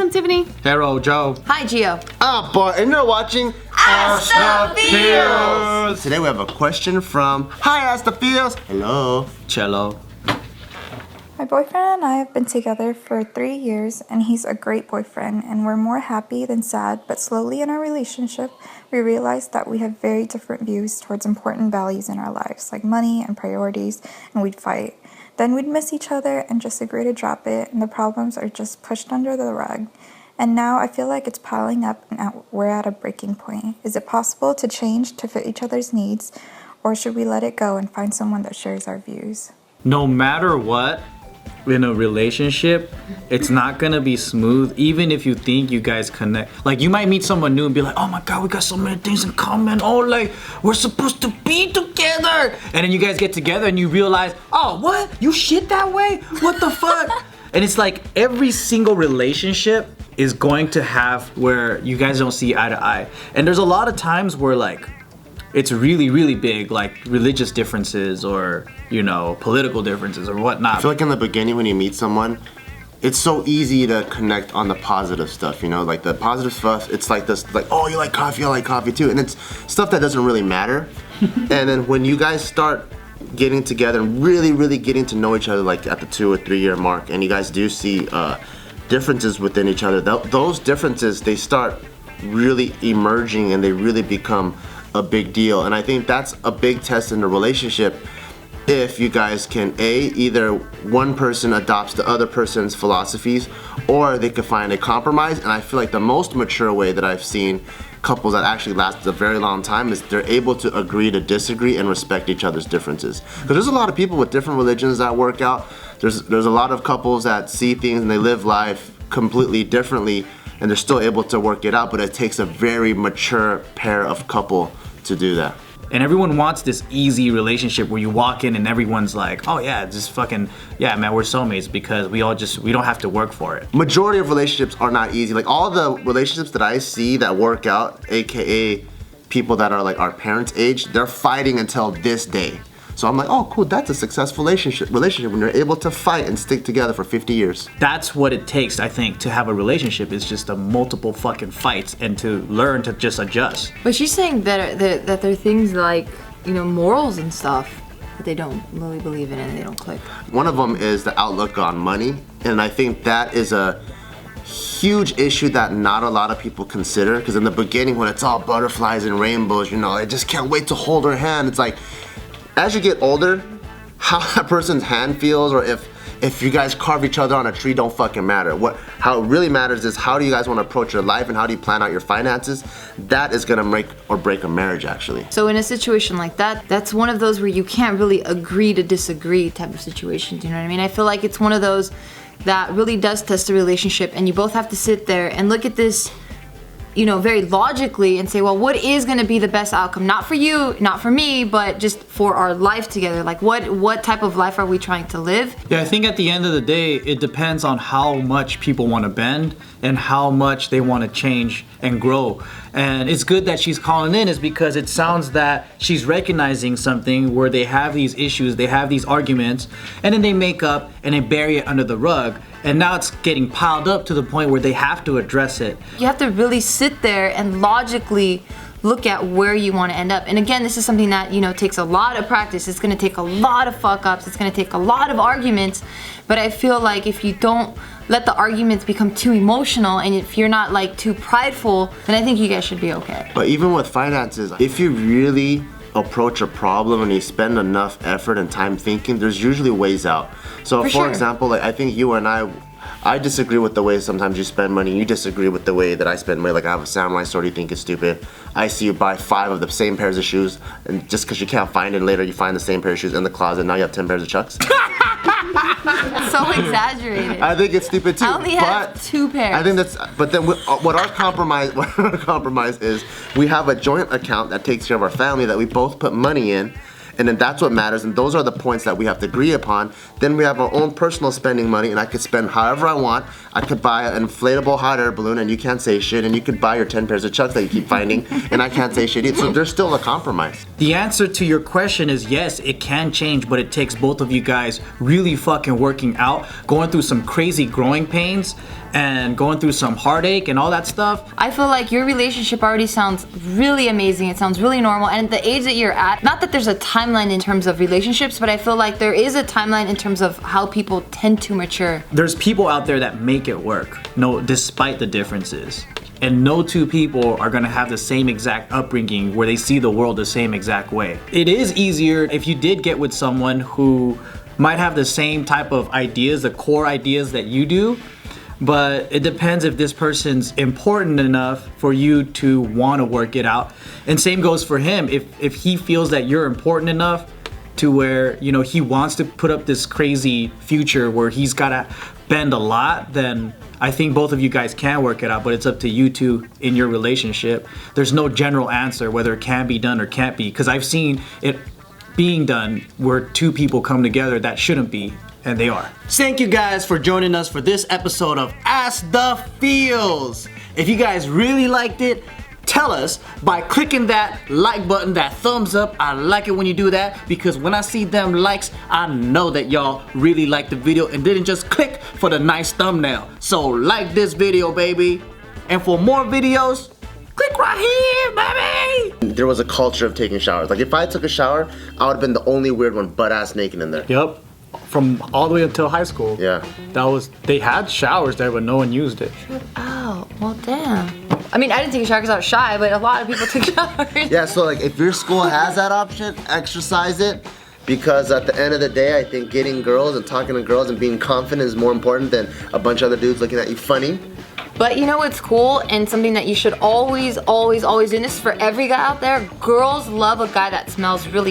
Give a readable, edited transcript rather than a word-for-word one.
I'm Tiffany. Hello, Joe. Hi, Gio. Bart, and you're watching AskTheFeels. Today we have a question from AskTheFeels. Hello. Cello. My boyfriend and I have been together for 3 years, and he's a great boyfriend, and we're more happy than sad, but slowly in our relationship, we realized that we have very different views towards important values in our lives, like money and priorities, and we'd fight. Then we'd miss each other and just agree to drop it, and the problems are just pushed under the rug. And now I feel like it's piling up, and we're at a breaking point. Is it possible to change to fit each other's needs, or should we let it go and find someone that shares our views? No matter what, in a relationship, it's not gonna be smooth, even if you think you guys connect. Like, you might meet someone new and be like, oh my god, we got so many things in common. Oh, like, we're supposed to be together. And then you guys get together and you realize, oh, what? You shit that way? What the fuck? And it's like every single relationship is going to have where you guys don't see eye to eye. And there's a lot of times where, like, it's really, really big, like religious differences or, you know, political differences or whatnot. I feel like in the beginning when you meet someone, it's so easy to connect on the positive stuff, you know? Like the positive stuff, it's like this, like, oh, you like coffee, I like coffee too. And it's stuff that doesn't really matter. And then when you guys start getting together and really, really getting to know each other, like at the 2 or 3 year mark, and you guys do see differences within each other, those differences, they start really emerging and they really become a big deal. And I think that's a big test in the relationship, if you guys can either one person adopts the other person's philosophies, or they could find a compromise. And I feel like the most mature way that I've seen couples that actually last a very long time is they're able to agree to disagree and respect each other's differences. Because there's a lot of people with different religions that work out. There's a lot of couples that see things and they live life completely differently, and they're still able to work it out, but it takes a very mature pair of couple to do that. And everyone wants this easy relationship where you walk in and everyone's like, oh yeah, just fucking, yeah man, we're soulmates because we don't have to work for it. Majority of relationships are not easy. Like all the relationships that I see that work out, AKA people that are like our parents' age, they're fighting until this day. So I'm like, oh cool, that's a successful relationship when you're able to fight and stick together for 50 years. That's what it takes, I think, to have a relationship, is just a multiple fucking fights and to learn to just adjust. But she's saying that there are things like, you know, morals and stuff that they don't really believe in and they don't click. One of them is the outlook on money, and I think that is a huge issue that not a lot of people consider, because in the beginning when it's all butterflies and rainbows, you know, I just can't wait to hold her hand. It's like, as you get older, how that person's hand feels, or if you guys carve each other on a tree, don't fucking matter. How it really matters is how do you guys want to approach your life and how do you plan out your finances. That is gonna make or break a marriage, actually. So in a situation like that, that's one of those where you can't really agree to disagree type of situation, do you know what I mean? I feel like it's one of those that really does test the relationship, and you both have to sit there and look at this, you know, very logically and say, well, what is gonna be the best outcome? Not for you, not for me, but just for our life together. Like what type of life are we trying to live? Yeah, I think at the end of the day, it depends on how much people want to bend and how much they want to change and grow. And it's good that she's calling in, is because it sounds that she's recognizing something where they have these issues, they have these arguments, and then they make up and they bury it under the rug. And now it's getting piled up to the point where they have to address it. You have to really sit there and logically look at where you want to end up. And again, this is something that, you know, takes a lot of practice. It's going to take a lot of fuck ups. It's going to take a lot of arguments. But I feel like if you don't let the arguments become too emotional, and if you're not like too prideful, then I think you guys should be okay. But even with finances, if you really approach a problem and you spend enough effort and time thinking, there's usually ways out. So for example, like I think you and I disagree with the way sometimes you spend money. You disagree with the way that I spend money. Like I have a samurai sword you think is stupid. I see you buy 5 of the same pairs of shoes, and just because you can't find it later, you find the same pair of shoes in the closet. Now you have 10 pairs of Chucks. So exaggerated. I think it's stupid too. I only have 2 pairs. I think that's. But then what our compromise is, we have a joint account that takes care of our family that we both put money in. and then that's what matters, and those are the points that we have to agree upon. Then we have our own personal spending money, and I could spend however I want. I could buy an inflatable hot air balloon, and you can't say shit, and you could buy your 10 pairs of Chucks that you keep finding, and I can't say shit either. So there's still a compromise. The answer to your question is yes, it can change, but it takes both of you guys really fucking working out, going through some crazy growing pains, and going through some heartache and all that stuff. I feel like your relationship already sounds really amazing. It sounds really normal. And at the age that you're at, not that there's a timeline in terms of relationships, but I feel like there is a timeline in terms of how people tend to mature. There's people out there that make it work, no, despite the differences. And no two people are gonna have the same exact upbringing where they see the world the same exact way. It is easier if you did get with someone who might have the same type of ideas, the core ideas that you do, but it depends if this person's important enough for you to want to work it out. And same goes for him. If he feels that you're important enough to where, you know, he wants to put up this crazy future where he's gotta bend a lot, then I think both of you guys can work it out, but it's up to you two in your relationship. There's no general answer whether it can be done or can't be, because I've seen it being done where two people come together that shouldn't be, and they are. Thank you guys for joining us for this episode of Ask the Feels. If you guys really liked it, tell us by clicking that like button, that thumbs up. I like it when you do that, because when I see them likes, I know that y'all really liked the video and didn't just click for the nice thumbnail. So like this video, baby. And for more videos, click right here, baby. There was a culture of taking showers. Like if I took a shower, I would have been the only weird one butt-ass naked in there. Yep. From all the way until high school. Yeah. They had showers there, but no one used it. Oh, well, damn. I mean, I didn't take a shower because I was shy, but a lot of people took showers. Yeah, so like if your school has that option, exercise it. Because at the end of the day, I think getting girls and talking to girls and being confident is more important than a bunch of other dudes looking at you funny. But you know what's cool and something that you should always do, and this is for every guy out there, girls love a guy that smells really